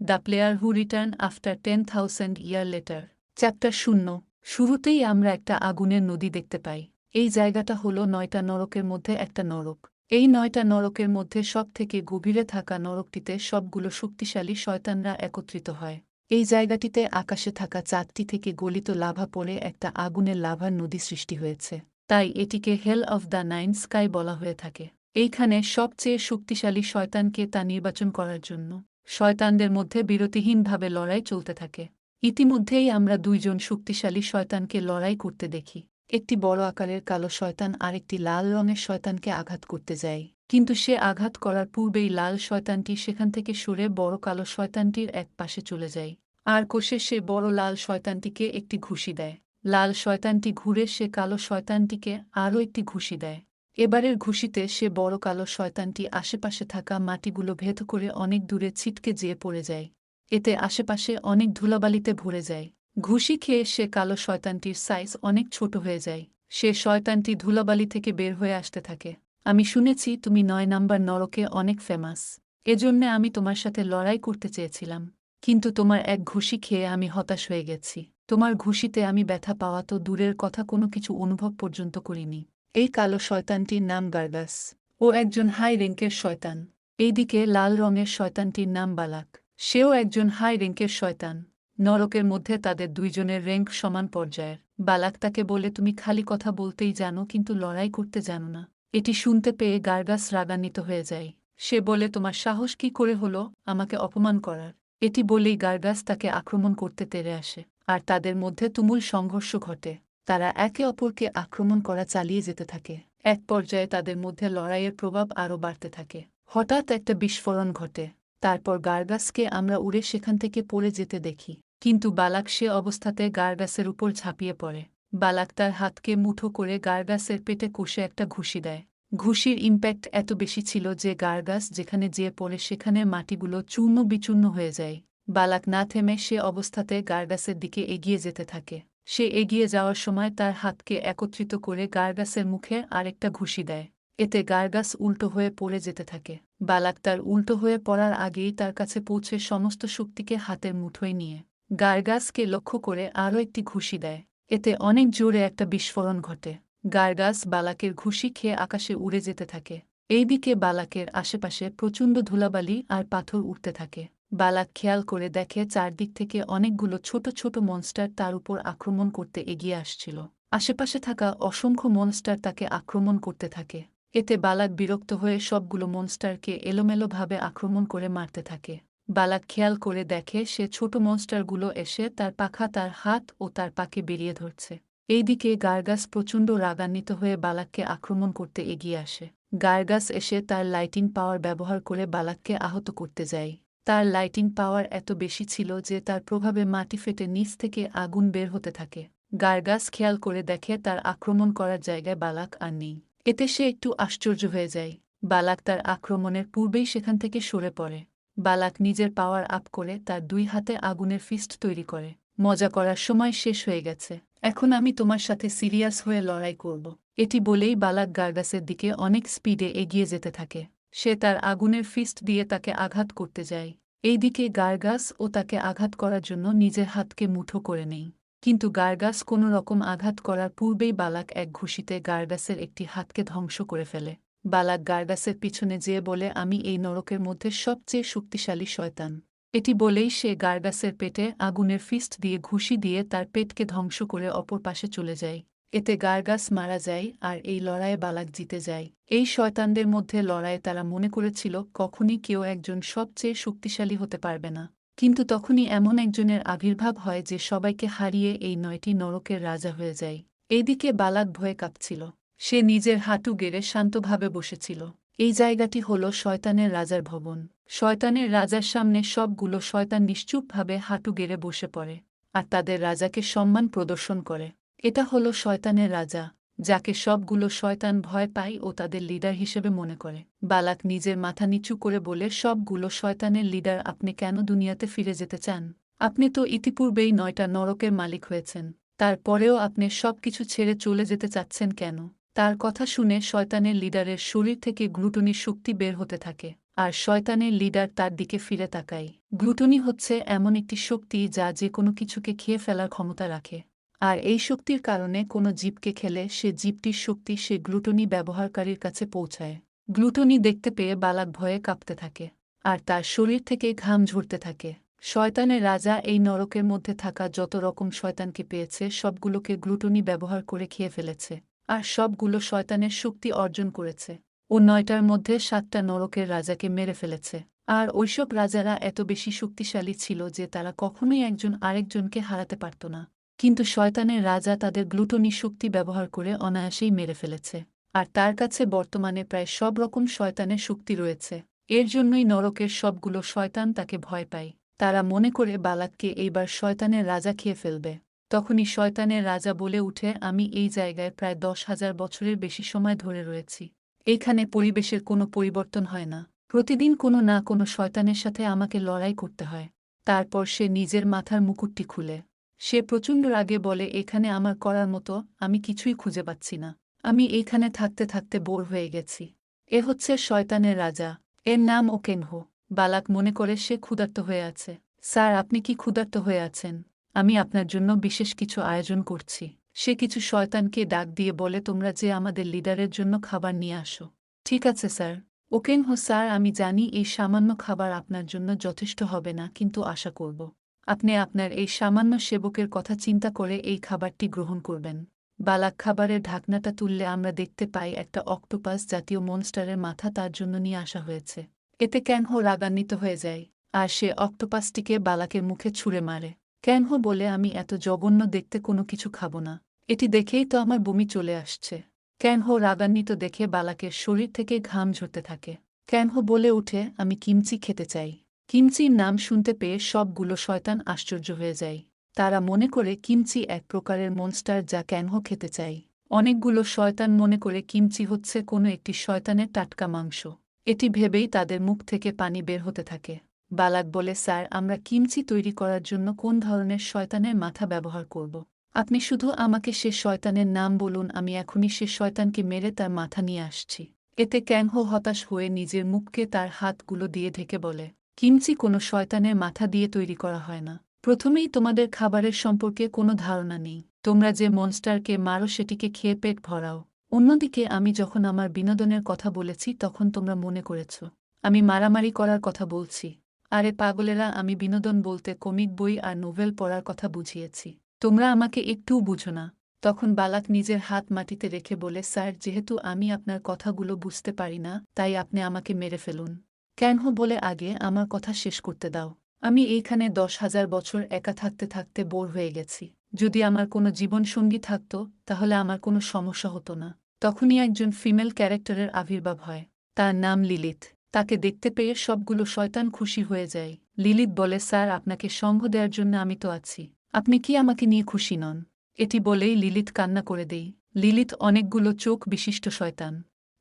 The player who return after 10,000 year letter. Chapter 0। শুরুতেই আমরা একটা আগুনের নদী দেখতে পাই। এই জায়গাটা হলো 9টা নরকের মধ্যে একটা নরক। এই 9টা নরকের মধ্যে সবথেকে গভীরে থাকা নরকটিতে সবগুলো শক্তিশালী শয়তানরা একত্রিত হয়। এই জায়গাটিতে আকাশে থাকা চাঁদটি থেকে গলিত লাভা পড়ে একটা আগুনের লাভার নদী সৃষ্টি হয়েছে। তাই এটিকে hell of the nine sky বলা হয়ে থাকে। এইখানে সবচেয়ে শক্তিশালী শয়তানকে তা নির্বাচন করার জন্য শয়তানদের মধ্যে বিরতিহীনভাবে লড়াই চলতে থাকে। ইতিমধ্যেই আমরা দুইজন শক্তিশালী শয়তানকে লড়াই করতে দেখি। একটি বড় আকারের কালো শয়তান আরেকটি লাল রঙের শয়তানকে আঘাত করতে যায়, কিন্তু সে আঘাত করার পূর্বেই লাল শয়তানটি সেখান থেকে সরে বড় কালো শয়তানটির এক পাশে চলে যায়। আর কষে সে বড় লাল শয়তানটিকে একটি ঘুষি দেয়। লাল শয়তানটি ঘুরে সে কালো শয়তানটিকে আরও একটি ঘুষি দেয়। এবারের ঘুষিতে সে বড় কালো শয়তানটি আশেপাশে থাকা মাটিগুলো ভেদ করে অনেক দূরে ছিটকে যেয়ে পড়ে যায়। এতে আশেপাশে অনেক ধুলাবালিতে ভরে যায়। ঘুষি খেয়ে সে কালো শয়তানটির সাইজ অনেক ছোট হয়ে যায়। সে শয়তানটি ধুলাবালি থেকে বের হয়ে আসতে থাকে। আমি শুনেছি তুমি 9 নাম্বার নরকে অনেক ফেমাস। এজন্যে আমি তোমার সাথে লড়াই করতে চেয়েছিলাম। কিন্তু তোমার এক ঘুষি খেয়ে আমি হতাশ হয়ে গেছি। তোমার ঘুষিতে আমি ব্যথা পাওয়া তো দূরের কথা কোনো কিছু অনুভব পর্যন্ত করিনি। এই কালো শয়তানটির নাম গার্গাস। ও একজন হাই র্যাঙ্কের শয়তান। এইদিকে লাল রঙের শয়তানটির নাম বালাক। সেও একজন হাই র্যাঙ্কের শয়তান। নরকের মধ্যে তাদের দুইজনের র্যাঙ্ক সমান পর্যায়ের। বালাক তাকে বলে তুমি খালি কথা বলতেই জানো কিন্তু লড়াই করতে জানো না। এটি শুনতে পেয়ে গার্গাস রাগান্বিত হয়ে যায়। সে বলে তোমার সাহস কি করে হলো আমাকে অপমান করার। এটি বলেই গার্গাস তাকে আক্রমণ করতে তেড়ে আসে। আর তাদের মধ্যে তুমুল সংঘর্ষ ঘটে। তারা একে অপরকে আক্রমণ করা চালিয়ে যেতে থাকে। এক পর্যায়ে তাদের মধ্যে লড়াইয়ের প্রভাব আরও বাড়তে থাকে। হঠাৎ একটা বিস্ফোরণ ঘটে। তারপর গার্গাসকে আমরা উড়ে সেখান থেকে পড়ে যেতে দেখি। কিন্তু বালাক সে অবস্থাতে গার্গাসের উপর ঝাঁপিয়ে পড়ে। বালাক তার হাতকে মুঠো করে গার্গাসের পেটে কষে একটা ঘুষি দেয়। ঘুষির ইম্প্যাক্ট এত বেশি ছিল যে গার্গাস যেখানে যেয়ে পড়ে সেখানে মাটিগুলো চূর্ণ বিচূর্ণ হয়ে যায়। বালাক না থেমে সে অবস্থাতে গার্গাসের দিকে এগিয়ে যেতে থাকে। সে এগিয়ে যাওয়ার সময় তার হাতকে একত্রিত করে গার্গাসের মুখে আরেকটা ঘুষি দেয়। এতে গার্গাস উল্টো হয়ে পড়ে যেতে থাকে। বালাক তার উল্টো হয়ে পড়ার আগেই তার কাছে পৌঁছে সমস্ত শক্তিকে হাতের মুঠোয় নিয়ে গার্গাসকে লক্ষ্য করে আরও একটি ঘুষি দেয়। এতে অনেক জোরে একটা বিস্ফোরণ ঘটে। গার্গাস বালাকের ঘুষি খেয়ে আকাশে উড়ে যেতে থাকে। এইদিকে বালাকের আশেপাশে প্রচণ্ড ধুলাবালি আর পাথর উঠতে থাকে। বালাক খেয়াল করে দেখে চারদিক থেকে অনেকগুলো ছোট ছোট মনস্টার তার উপর আক্রমণ করতে এগিয়ে আসছিল। আশেপাশে থাকা অসংখ্য মনস্টার তাকে আক্রমণ করতে থাকে। এতে বালাক বিরক্ত হয়ে সবগুলো মনস্টারকে এলোমেলোভাবে আক্রমণ করে মারতে থাকে। বালাক খেয়াল করে দেখে সে ছোট মনস্টারগুলো এসে তার পাখা তার হাত ও তার পাকে বেরিয়ে ধরছে। এইদিকে গার্গাস প্রচণ্ড রাগান্বিত হয়ে বালাককে আক্রমণ করতে এগিয়ে আসে। গার্গাস এসে তার লাইটিং পাওয়ার ব্যবহার করে বালাককে আহত করতে যায়। তার লাইটিং পাওয়ার এত বেশি ছিল যে তার প্রভাবে মাটি ফেটে নিচ থেকে আগুন বের হতে থাকে। গার্গাস খেয়াল করে দেখে তার আক্রমণ করার জায়গায় বালাক আর নেই। এতে সে একটু আশ্চর্য হয়ে যায়। বালাক তার আক্রমণের পূর্বেই সেখান থেকে সরে পড়ে। বালাক নিজের পাওয়ার আপ করে তার 2 হাতে আগুনের ফিস্ট তৈরি করে। মজা করার সময় শেষ হয়ে গেছে। এখন আমি তোমার সাথে সিরিয়াস হয়ে লড়াই করব। এটি বলেই বালাক গার্গাসের দিকে অনেক স্পিডে এগিয়ে যেতে থাকে। সে তার আগুনের ফিস্ট দিয়ে তাকে আঘাত করতে যায়। এইদিকে গার্গাস ও তাকে আঘাত করার জন্য নিজের হাতকে মুঠো করে নেয়। কিন্তু গার্গাস কোনো রকম আঘাত করার পূর্বেই বালাক এক ঘুষিতে গার্গাসের একটি হাতকে ধ্বংস করে ফেলে। বালাক গার্গাসের পিছনে যেয়ে বলে আমি এই নরকের মধ্যে সবচেয়ে শক্তিশালী শয়তান। এটি বলেই সে গার্গাসের পেটে আগুনের ফিস্ট দিয়ে ঘুষি দিয়ে তার পেটকে ধ্বংস করে অপর পাশে চলে যায়। এতে গার্গাস মারা যায় আর এই লড়াইয়ে বালাক জিতে যায়। এই শয়তানদের মধ্যে লড়াইয়ে তারা মনে করেছিল কখনই কেউ একজন সবচেয়ে শক্তিশালী হতে পারবে না। কিন্তু তখনই এমন একজনের আবির্ভাব হয় যে সবাইকে হারিয়ে এই 9টি নরকের রাজা হয়ে যায়। এইদিকে বালাক ভয়ে কাঁপছিল। সে নিজের হাঁটু গেড়ে শান্তভাবে বসেছিল। এই জায়গাটি হল শয়তানের রাজার ভবন। শয়তানের রাজার সামনে সবগুলো শয়তান নিশ্চুপভাবে হাঁটু গেড়ে বসে পড়ে আর তাদের রাজাকে সম্মান প্রদর্শন করে। এটা হলো শয়তানের রাজা, যাকে সবগুলো শয়তান ভয় পায় ও তাদের লিডার হিসেবে মনে করে। বালাক নিজের মাথা নিচু করে বলে সবগুলো শয়তানের লিডার আপনি কেন দুনিয়াতে ফিরে যেতে চান? আপনি তো ইতিপূর্বেই 9টা নরকের মালিক হয়েছেন। তারপরেও আপনি সবকিছু ছেড়ে চলে যেতে চাচ্ছেন কেন? তার কথা শুনে শয়তানের লিডারের শরীর থেকে গ্লুটনির শক্তি বের হতে থাকে আর শয়তানের লিডার তার দিকে ফিরে তাকায়। গ্লুটনি হচ্ছে এমন একটি শক্তি যা যে কোনো কিছুকে খেয়ে ফেলার ক্ষমতা রাখে। আর এই শক্তির কারণে কোনো জীবকে খেলে সে জীবটির শক্তি সে গ্লুটনি ব্যবহারকারীর কাছে পৌঁছায়। গ্লুটনি দেখতে পেয়ে বালাক ভয়ে কাঁপতে থাকে আর তার শরীর থেকে ঘাম ঝরতে থাকে। শয়তানের রাজা এই নরকের মধ্যে থাকা যত রকম শয়তানকে পেয়েছে সবগুলোকে গ্লুটনি ব্যবহার করে খেয়ে ফেলেছে আর সবগুলো শয়তানের শক্তি অর্জন করেছে। ও ৯টার মধ্যে ৭টা নরকের রাজাকে মেরে ফেলেছে। আর ওইসব রাজারা এত বেশি শক্তিশালী ছিল যে তারা কখনোই একজন আরেকজনকে হারাতে পারত না। কিন্তু শয়তানের রাজা তাদের গ্লুটনি শক্তি ব্যবহার করে অনায়াসেই মেরে ফেলেছে। আর তার কাছে বর্তমানে প্রায় সব রকম শয়তানের শক্তি রয়েছে। এর জন্যই নরকের সবগুলো শয়তান তাকে ভয় পায়। তারা মনে করে বালাককে এইবার শয়তানের রাজা খেয়ে ফেলবে। তখনই শয়তানের রাজা বলে উঠে, আমি এই জায়গায় প্রায় ১০,০০০ বছরের বেশি সময় ধরে রয়েছি। এইখানে পরিবেশের কোনো পরিবর্তন হয় না। প্রতিদিন কোনো না কোনো শয়তানের সাথে আমাকে লড়াই করতে হয়। তারপর সে নিজের মাথার মুকুটটি খুলে সে প্রচণ্ড রাগে বলে, এখানে আমার করার মতো আমি কিছুই খুঁজে পাচ্ছি না। আমি এইখানে থাকতে থাকতে বোর হয়ে গেছি। এ হচ্ছে শয়তানের রাজা। এর নাম ওকেনহো। বালাক মনে করে সে ক্ষুধার্ত হয়ে আছে। স্যার, আপনি কি ক্ষুধার্ত হয়ে আছেন? আমি আপনার জন্য বিশেষ কিছু আয়োজন করছি। সে কিছু শয়তানকে ডাক দিয়ে বলে, তোমরা যে আমাদের লিডারের জন্য খাবার নিয়ে আসো। ঠিক আছে স্যার। ওকেনহো, স্যার আমি জানি এই সামান্য খাবার আপনার জন্য যথেষ্ট হবে না, কিন্তু আশা করব আপনি আপনার এই সামান্য সেবকের কথা চিন্তা করে এই খাবারটি গ্রহণ করবেন। বালাক খাবারের ঢাকনাটা তুললে আমরা দেখতে পাই একটা অক্টোপাস জাতীয় মনস্টারের মাথা তার জন্য নিয়ে আসা হয়েছে। এতে ক্যানহো রাগান্বিত হয়ে যায় আর সে অক্টোপাসটিকে বালাকের মুখে ছুঁড়ে মারে। ক্যানহো বলে, আমি এত জঘন্য দেখতে কোনো কিছু খাবো না। এটি দেখেই তো আমার বমি চলে আসছে। ক্যানহো রাগান্বিত দেখে বালাকের শরীর থেকে ঘাম ঝরতে থাকে। ক্যানহো বলে উঠে, আমি কিমচি খেতে চাই। কিমচির নাম শুনতে পেয়ে সবগুলো শয়তান আশ্চর্য হয়ে যায়। তারা মনে করে কিমচি এক প্রকারের মনস্টার যা ক্যানহো খেতে চাই। অনেকগুলো শয়তান মনে করে কিমচি হচ্ছে কোনো একটি শয়তানের টাটকা মাংস। এটি ভেবেই তাদের মুখ থেকে পানি বের হতে থাকে। বালাক বলে, স্যার আমরা কিমচি তৈরি করার জন্য কোন ধরনের শয়তানের মাথা ব্যবহার করব? আপনি শুধু আমাকে সে শয়তানের নাম বলুন, আমি এখনই সে শয়তানকে মেরে তার মাথা নিয়ে আসছি। এতে ক্যানহো হতাশ হয়ে নিজের মুখকে তার হাতগুলো দিয়ে ঢেকে বলে, কিমচি কোনো শয়তানের মাথা দিয়ে তৈরি করা হয় না। প্রথমেই তোমাদের খাবারের সম্পর্কে কোনো ধারণা নেই। তোমরা যে মনস্টারকে মারো সেটিকে খেয়ে পেট ভরাও। অন্যদিকে আমি যখন আমার বিনোদনের কথা বলেছি তখন তোমরা মনে করেছ আমি মারামারি করার কথা বলছি। আরে পাগলেরা, আমি বিনোদন বলতে কমিক বই আর নোভেল পড়ার কথা বুঝিয়েছি। তোমরা আমাকে একটুও বুঝো না। তখন বালাক নিজের হাত মাটিতে রেখে বলে, স্যার যেহেতু আমি আপনার কথাগুলো বুঝতে পারি না তাই আপনি আমাকে মেরে ফেলুন। ক্যানহো বলে, আগে আমার কথা শেষ করতে দাও। আমি এইখানে ১০,০০০ বছর একা থাকতে থাকতে বোর হয়ে গেছি। যদি আমার কোনো জীবনসঙ্গী থাকত তাহলে আমার কোনো সমস্যা হতো না। তখনই একজন ফিমেল ক্যারেক্টারের আবির্ভাব হয়। তার নাম লিলিথ। তাকে দেখতে পেয়ে সবগুলো শয়তান খুশি হয়ে যায়। লিলিথ বলে, স্যার আপনাকে সঙ্গ দেওয়ার জন্য আমি তো আছি। আপনি কি আমাকে নিয়ে খুশি নন? এটি বলেই লিলিথ কান্না করে দেই। লিলিথ অনেকগুলো চোখ বিশিষ্ট শয়তান।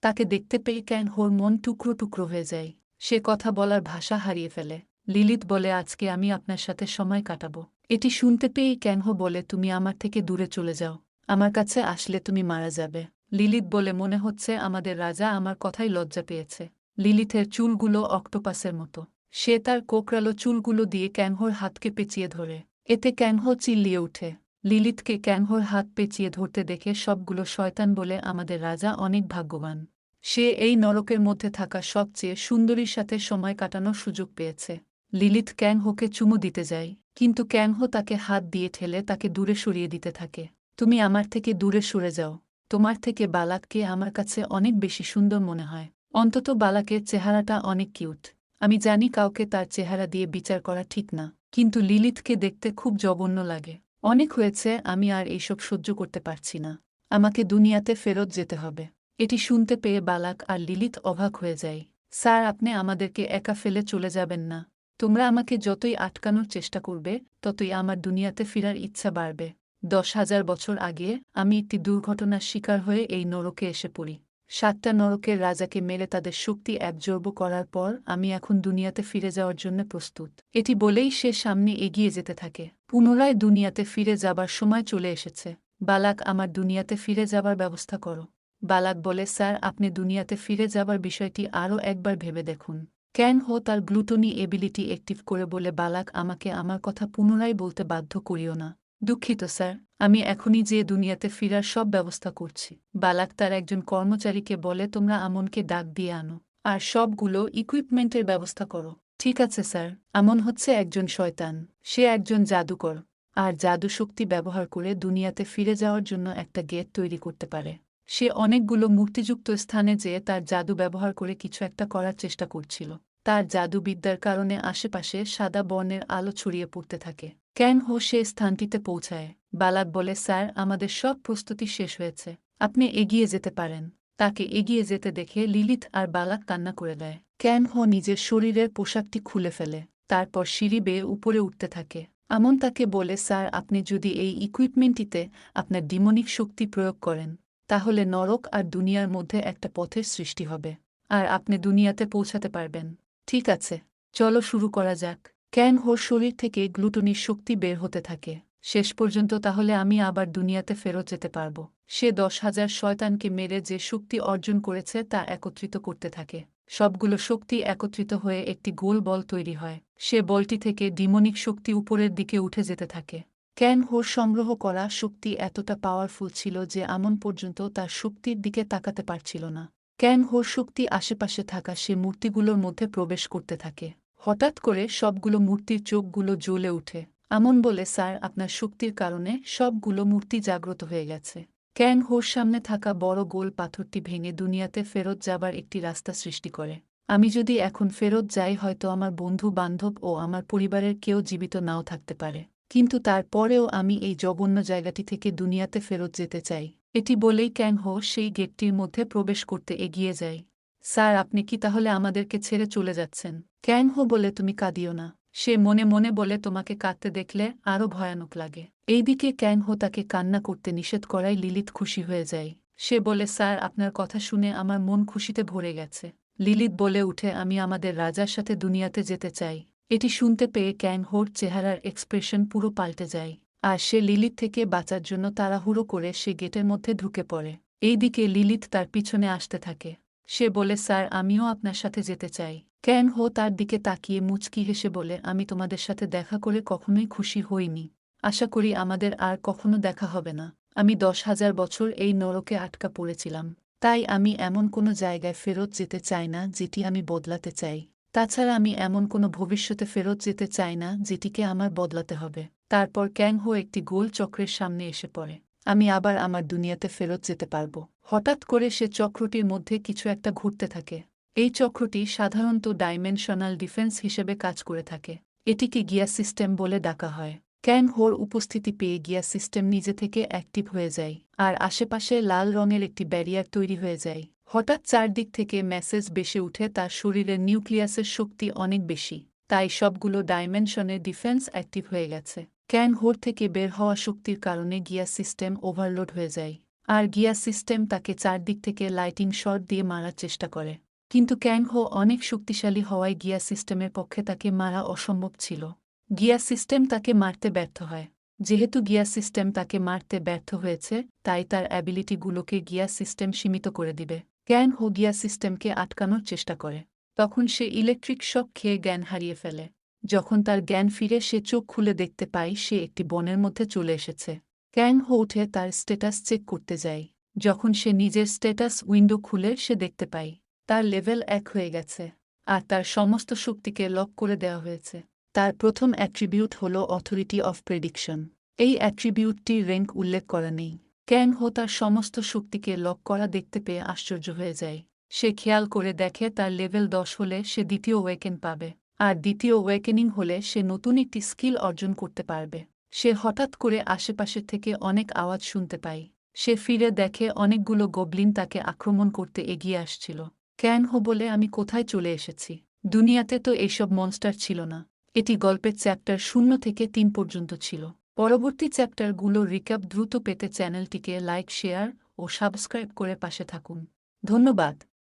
তাকে দেখতে পেয়ে ক্যানহোর মন টুকরো টুকরো হয়ে যায়। সে কথা বলার ভাষা হারিয়ে ফেলে। লিলিথ বলে, আজকে আমি আপনার সাথে সময় কাটাবো। এটি শুনতে পেয়েই ক্যানহো বলে, তুমি আমার থেকে দূরে চলে যাও। আমার কাছে আসলে তুমি মারা যাবে। লিলিথ বলে, মনে হচ্ছে আমাদের রাজা আমার কথাই লজ্জা পেয়েছে। লিলিথের চুলগুলো অক্টোপাসের মতো। সে তার কোকড়ালো চুলগুলো দিয়ে ক্যানহোর হাতকে পেঁচিয়ে ধরে। এতে ক্যানহো চিল্লিয়ে উঠে। লিলিথকে ক্যানহোর হাত পেঁচিয়ে ধরতে দেখে সবগুলো শয়তান বলে, আমাদের রাজা অনেক ভাগ্যবান। সে এই নরকের মধ্যে থাকা সবচেয়ে সুন্দরীর সাথে সময় কাটানোর সুযোগ পেয়েছে। লিলিথ ক্যানহোকে চুমু দিতে যায়, কিন্তু ক্যানহো তাকে হাত দিয়ে ঠেলে তাকে দূরে সরিয়ে দিতে থাকে। তুমি আমার থেকে দূরে সরে যাও। তোমার থেকে বালাককে আমার কাছে অনেক বেশি সুন্দর মনে হয়। অন্তত বালাকের চেহারাটা অনেক কিউট। আমি জানি কাউকে তার চেহারা দিয়ে বিচার করা ঠিক না, কিন্তু লিলিথকে দেখতে খুব জঘন্য লাগে। অনেক হয়েছে, আমি আর এইসব সহ্য করতে পারছি না। আমাকে দুনিয়াতে ফেরত যেতে হবে। এটি শুনতে পেয়ে বালাক আর লিলিথ অবাক হয়ে যায়। স্যার আপনি আমাদেরকে একা ফেলে চলে যাবেন না। তোমরা আমাকে যতই আটকানোর চেষ্টা করবে ততই আমার দুনিয়াতে ফেরার ইচ্ছা বাড়বে। ১০,০০০ বছর আগে আমি একটি দুর্ঘটনার শিকার হয়ে এই নরকে এসে পড়ি। ৭টা নরকের রাজাকে মেরে তাদের শক্তি অ্যাবজর্ব করার পর আমি এখন দুনিয়াতে ফিরে যাওয়ার জন্য প্রস্তুত। এটি বলেই সে সামনে এগিয়ে যেতে থাকে। পুনরায় দুনিয়াতে ফিরে যাবার সময় চলে এসেছে। বালাক, আমার দুনিয়াতে ফিরে যাবার ব্যবস্থা করো। বালাক বলে, স্যার আপনি দুনিয়াতে ফিরে যাবার বিষয়টি আরও একবার ভেবে দেখুন। ক্যান হো তার গ্লুটোনি এবিলিটি অ্যাক্টিভ করে বলে বালাক আমাকে আমার কথা পুনরায় বলতে বাধ্য করিও না। দুঃখিত স্যার, আমি এখনই যে দুনিয়াতে ফিরার সব ব্যবস্থা করছি। বালাক তার একজন কর্মচারীকে বলে তোমরা আমনকে ডাক দিয়ে আনো আর সবগুলো ইকুইপমেন্টের ব্যবস্থা করো। ঠিক আছে স্যার। আমন হচ্ছে একজন শয়তান, সে একজন জাদুকর আর জাদু শক্তি ব্যবহার করে দুনিয়াতে ফিরে যাওয়ার জন্য একটা গেট তৈরি করতে পারে। সে অনেকগুলো মূর্তিযুক্ত স্থানে যেয়ে তার জাদু ব্যবহার করে কিছু একটা করার চেষ্টা করছিল। তার জাদুবিদ্যার কারণে আশেপাশে সাদা বর্ণের আলো ছড়িয়ে পড়তে থাকে। ক্যান হো সে স্থানটিতে পৌঁছায়। বালাক বলে স্যার আমাদের সব প্রস্তুতি শেষ হয়েছে, আপনি এগিয়ে যেতে পারেন। তাকে এগিয়ে যেতে দেখে লিলিথ আর বালাক কান্না করে দেয়। ক্যান হো নিজের শরীরের পোশাকটি খুলে ফেলে, তারপর সিঁড়ি বেয়ে উপরে উঠতে থাকে। আমন তাকে বলে স্যার আপনি যদি এই ইকুইপমেন্টটিতে আপনার ডিমনিক শক্তি প্রয়োগ করেন তাহলে নরক আর দুনিয়ার মধ্যে একটা পথের সৃষ্টি হবে আর আপনি দুনিয়াতে পৌঁছাতে পারবেন। ঠিক আছে, চলো শুরু করা যাক। ক্যান হোর শরীর থেকে গ্লুটোনির শক্তি বের হতে থাকে। শেষ পর্যন্ত তাহলে আমি আবার দুনিয়াতে ফেরত যেতে পারব। সে 10,000 শয়তানকে মেরে যে শক্তি অর্জন করেছে তা একত্রিত করতে থাকে। সবগুলো শক্তি একত্রিত হয়ে একটি গোল বল তৈরি হয়। সে বলটি থেকে ডিমনিক শক্তি উপরের দিকে উঠে যেতে থাকে। ক্যান হোর সংগ্রহ করা শক্তি এতটা পাওয়ারফুল ছিল যে আমন পর্যন্ত তার শক্তির দিকে তাকাতে পারছিল না। ক্যান হোর শক্তি আশেপাশে থাকা সে মূর্তিগুলোর মধ্যে প্রবেশ করতে থাকে। হঠাৎ করে সবগুলো মূর্তির চোখগুলো জ্বলে উঠে। আমন বলে স্যার আপনার শক্তির কারণে সবগুলো মূর্তি জাগ্রত হয়ে গেছে। ক্যান হোর সামনে থাকা বড় গোল পাথরটি ভেঙে দুনিয়াতে ফেরত যাবার একটি রাস্তা সৃষ্টি করে। আমি যদি এখন ফেরত যাই হয়তো আমার বন্ধু বান্ধব ও আমার পরিবারের কেউ জীবিত নাও থাকতে পারে, কিন্তু তারপরেও আমি এই জঘন্য জায়গাটি থেকে দুনিয়াতে ফেরত যেতে চাই। এটি বলেই ক্যান হো সেই গেটটির মধ্যে প্রবেশ করতে এগিয়ে যায়। স্যার আপনি কি তাহলে আমাদেরকে ছেড়ে চলে যাচ্ছেন? ক্যান হো বলে তুমি কাঁদিও না। সে মনে মনে বলে তোমাকে কাঁদতে দেখলে আরও ভয়ানক লাগে। এইদিকে ক্যান হো তাকে কান্না করতে নিষেধ করায় লিলিথ খুশি হয়ে যায়। সে বলে স্যার আপনার কথা শুনে আমার মন খুশিতে ভরে গেছে। লিলিথ বলে উঠে আমি আমাদের রাজার সাথে দুনিয়াতে যেতে চাই। এটি শুনতে পেয়ে ক্যান হোর চেহারার এক্সপ্রেশন পুরো পাল্টে যায় আর সে লিলিথ থেকে বাঁচার জন্য তাড়াহুড়ো করে সে গেটের মধ্যে ঢুকে পড়ে। এইদিকে লিলিথ তার পিছনে আসতে থাকে। সে বলে স্যার আমিও আপনার সাথে যেতে চাই। ক্যান হো তার দিকে তাকিয়ে মুচকি হেসে বলে আমি তোমাদের সাথে দেখা করে কখনোই খুশি হইনি। আশা করি আমাদের আর কখনো দেখা হবে না। আমি 10,000 বছর এই নরকে আটকা পড়েছিলাম, তাই আমি এমন কোনো জায়গায় ফেরত যেতে চাই না যেটি আমি বদলাতে চাই। তাছাড়া আমি এমন কোনো ভবিষ্যতে ফেরত যেতে চাই না যেটিকে আমার বদলাতে হবে। তারপর ক্যাং হো একটি গোল চক্রের সামনে এসে পড়ে। আমি আবার আমার দুনিয়াতে ফেরত যেতে পারব। হঠাৎ করে সে চক্রটির মধ্যে কিছু একটা ঘুরতে থাকে। এই চক্রটি সাধারণত ডাইমেনশনাল ডিফেন্স হিসেবে কাজ করে থাকে। এটিকে গিয়া সিস্টেম বলে ডাকা হয়। ক্যাং হোর উপস্থিতি পেয়ে গিয়া সিস্টেম নিজে থেকে অ্যাক্টিভ হয়ে যায় আর আশেপাশে লাল রঙের একটি ব্যারিয়ার তৈরি হয়ে যায়। হঠাৎ চারদিক থেকে মেসেজ বেশে উঠে তার শরীরের নিউক্লিয়াসের শক্তি অনেক বেশি, তাই সবগুলো ডাইমেনশনের ডিফেন্স অ্যাক্টিভ হয়ে গেছে। ক্যান হোর থেকে বের হওয়া শক্তির কারণে গিয়া সিস্টেম ওভারলোড হয়ে যায় আর গিয়া সিস্টেম তাকে চারদিক থেকে লাইটিং শট দিয়ে মারার চেষ্টা করে, কিন্তু ক্যাং হো অনেক শক্তিশালী হওয়ায় গিয়া সিস্টেমের পক্ষে তাকে মারা অসম্ভব ছিল। গিয়া সিস্টেম তাকে মারতে ব্যর্থ হয়। যেহেতু গিয়া সিস্টেম তাকে মারতে ব্যর্থ হয়েছে তাই তার অ্যাবিলিটিগুলোকে গিয়া সিস্টেম সীমিত করে দিবে। ক্যান হো গিয়া সিস্টেমকে আটকানোর চেষ্টা করে, তখন সে ইলেকট্রিক শক খেয়ে জ্ঞান হারিয়ে ফেলে। যখন তার জ্ঞান ফিরে সে চোখ খুলে দেখতে পায় সে একটি বনের মধ্যে চলে এসেছে। ক্যান হো উঠে তার স্ট্যাটাস চেক করতে যায়। যখন সে নিজের স্ট্যাটাস উইন্ডো খুলে সে দেখতে পায় তার লেভেল 1 হয়ে গেছে আর তার সমস্ত শক্তিকে লক করে দেওয়া হয়েছে। তার প্রথম অ্যাট্রিবিউট হল অথরিটি অফ প্রেডিকশন। এই অ্যাট্রিবিউটটির র্যাঙ্ক উল্লেখ করা নেই। ক্যান হো তার সমস্ত শক্তিকে লক করা দেখতে পেয়ে আশ্চর্য হয়ে যায়। সে খেয়াল করে দেখে তার লেভেল 10 হলে সে দ্বিতীয় ওয়েকেন পাবে আর দ্বিতীয় ওয়েকেনিং হলে সে নতুন একটি স্কিল অর্জন করতে পারবে। সে হঠাৎ করে আশেপাশের থেকে অনেক আওয়াজ শুনতে পায়। সে ফিরে দেখে অনেকগুলো গবলিন তাকে আক্রমণ করতে এগিয়ে আসছিল। ক্যান হো বলে আমি কোথায় চলে এসেছি? দুনিয়াতে তো এইসব মনস্টার ছিল না। এটি গল্পের চ্যাপ্টার 0 থেকে 3 পর্যন্ত ছিল। পরবর্তী চ্যাপ্টারগুলোর রিক্যাপ দ্রুত পেতে চ্যানেলটিকে লাইক, শেয়ার ও সাবস্ক্রাইব করে পাশে থাকুন। ধন্যবাদ।